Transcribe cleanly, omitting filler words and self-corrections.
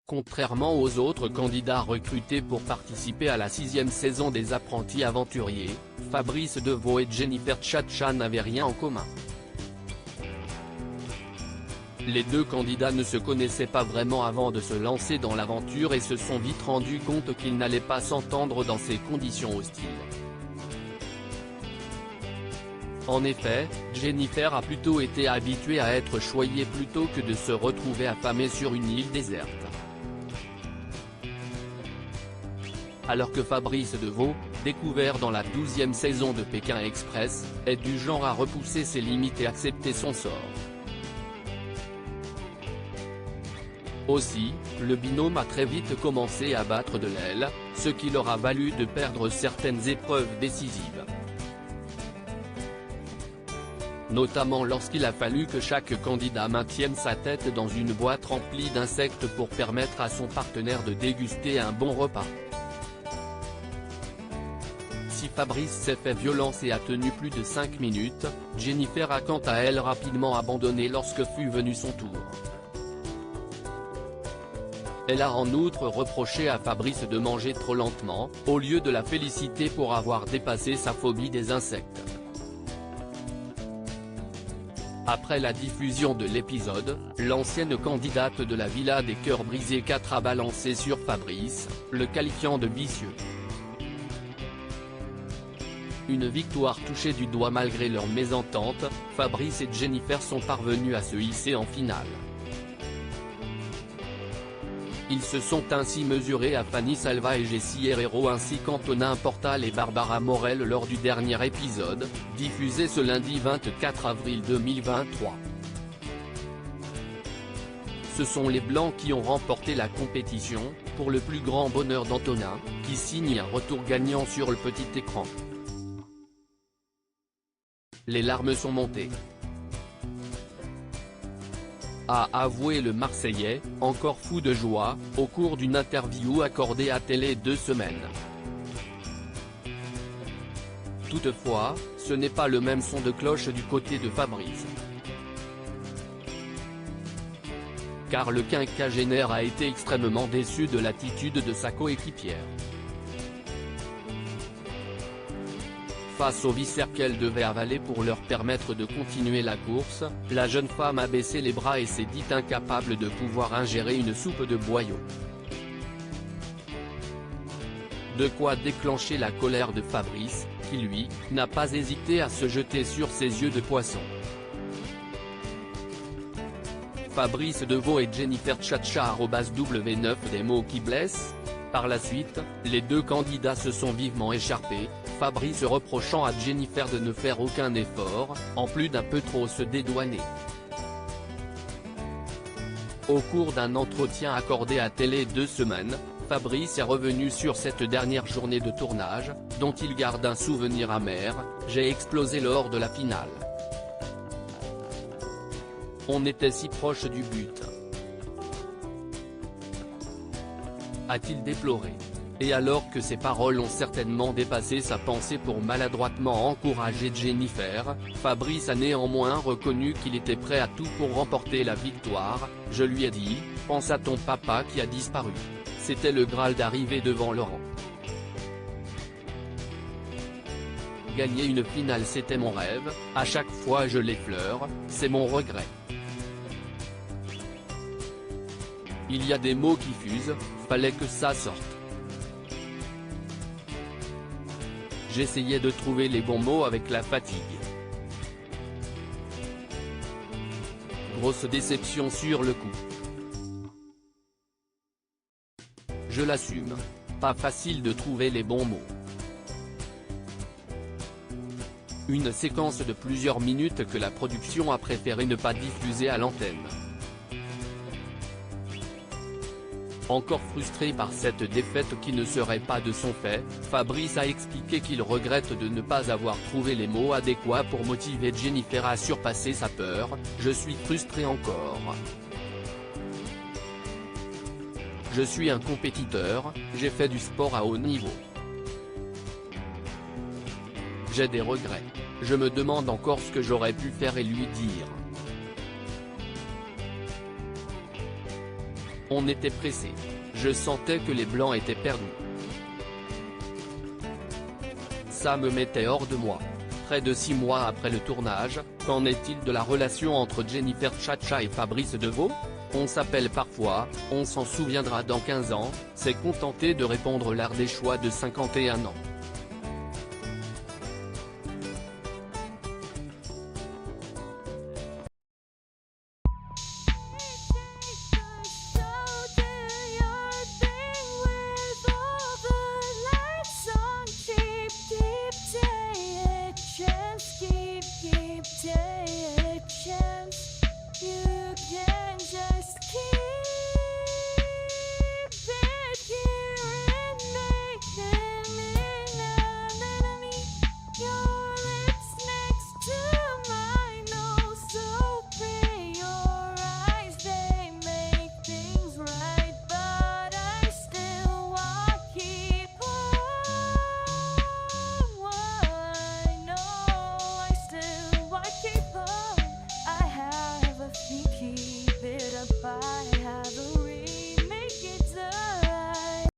Contrairement aux autres candidats recrutés pour participer à la 6e saison des Apprentis Aventuriers, Fabrice Devaux et Jennifer Tchatcha n'avaient rien en commun. Les deux candidats ne se connaissaient pas vraiment avant de se lancer dans l'aventure et se sont vite rendus compte qu'ils n'allaient pas s'entendre dans ces conditions hostiles. En effet, Jennifer a plutôt été habituée à être choyée plutôt que de se retrouver affamée sur une île déserte. Alors que Fabrice Devaux, découvert dans la 12e saison de Pékin Express, est du genre à repousser ses limites et accepter son sort. Aussi, le binôme a très vite commencé à battre de l'aile, ce qui leur a valu de perdre certaines épreuves décisives. Notamment lorsqu'il a fallu que chaque candidat maintienne sa tête dans une boîte remplie d'insectes pour permettre à son partenaire de déguster un bon repas. Si Fabrice s'est fait violence et a tenu plus de 5 minutes, Jennifer a quant à elle rapidement abandonné lorsque fut venu son tour. Elle a en outre reproché à Fabrice de manger trop lentement, au lieu de la féliciter pour avoir dépassé sa phobie des insectes. Après la diffusion de l'épisode, l'ancienne candidate de la Villa des Cœurs Brisés 4 a balancé sur Fabrice, le qualifiant de vicieux. Une victoire touchée du doigt malgré leur mésentente, Fabrice et Jennifer sont parvenus à se hisser en finale. Ils se sont ainsi mesurés à Fanny Salva et Jessie Herrero ainsi qu'Antonin Portal et Barbara Morel lors du dernier épisode, diffusé ce lundi 24 avril 2023. Ce sont les Blancs qui ont remporté la compétition, pour le plus grand bonheur d'Antonin, qui signe un retour gagnant sur le petit écran. Les larmes sont montées, a avoué le Marseillais, encore fou de joie, au cours d'une interview accordée à Télé 2 Semaines. Toutefois, ce n'est pas le même son de cloche du côté de Fabrice. Car le quinquagénaire a été extrêmement déçu de l'attitude de sa coéquipière. Face aux viscères qu'elle devait avaler pour leur permettre de continuer la course, la jeune femme a baissé les bras et s'est dit incapable de pouvoir ingérer une soupe de boyaux. De quoi déclencher la colère de Fabrice, qui lui, n'a pas hésité à se jeter sur ses yeux de poisson. Fabrice Devaux et Jennifer Tchatcha @W9 des mots qui blessent. Par la suite, les deux candidats se sont vivement écharpés, Fabrice reprochant à Jennifer de ne faire aucun effort, en plus d'un peu trop se dédouaner. Au cours d'un entretien accordé à Télé 2 Semaines, Fabrice est revenu sur cette dernière journée de tournage, dont il garde un souvenir amer: « J'ai explosé lors de la finale. On était si proche du but. » a-t-il déploré. Et alors que ses paroles ont certainement dépassé sa pensée pour maladroitement encourager Jennifer, Fabrice a néanmoins reconnu qu'il était prêt à tout pour remporter la victoire. « Je lui ai dit, pense à ton papa qui a disparu. C'était le Graal d'arriver devant Laurent. Gagner une finale c'était mon rêve, à chaque fois je l'effleure, c'est mon regret. Il y a des mots qui fusent, fallait que ça sorte. J'essayais de trouver les bons mots avec la fatigue. Grosse déception sur le coup. Je l'assume. Pas facile de trouver les bons mots. Une séquence de plusieurs minutes que la production a préféré ne pas diffuser à l'antenne. Encore frustré par cette défaite qui ne serait pas de son fait, Fabrice a expliqué qu'il regrette de ne pas avoir trouvé les mots adéquats pour motiver Jennifer à surpasser sa peur. « Je suis frustré encore. Je suis un compétiteur, j'ai fait du sport à haut niveau. J'ai des regrets. Je me demande encore ce que j'aurais pu faire et lui dire. On était pressé. Je sentais que les Blancs étaient perdus. Ça me mettait hors de moi. Près de 6 mois après le tournage, qu'en est-il de la relation entre Jennifer Tchatcha et Fabrice Devaux? On s'appelle parfois, on s'en souviendra dans 15 ans, s'est contenté de répondre l'Ardéchois de 51 ans.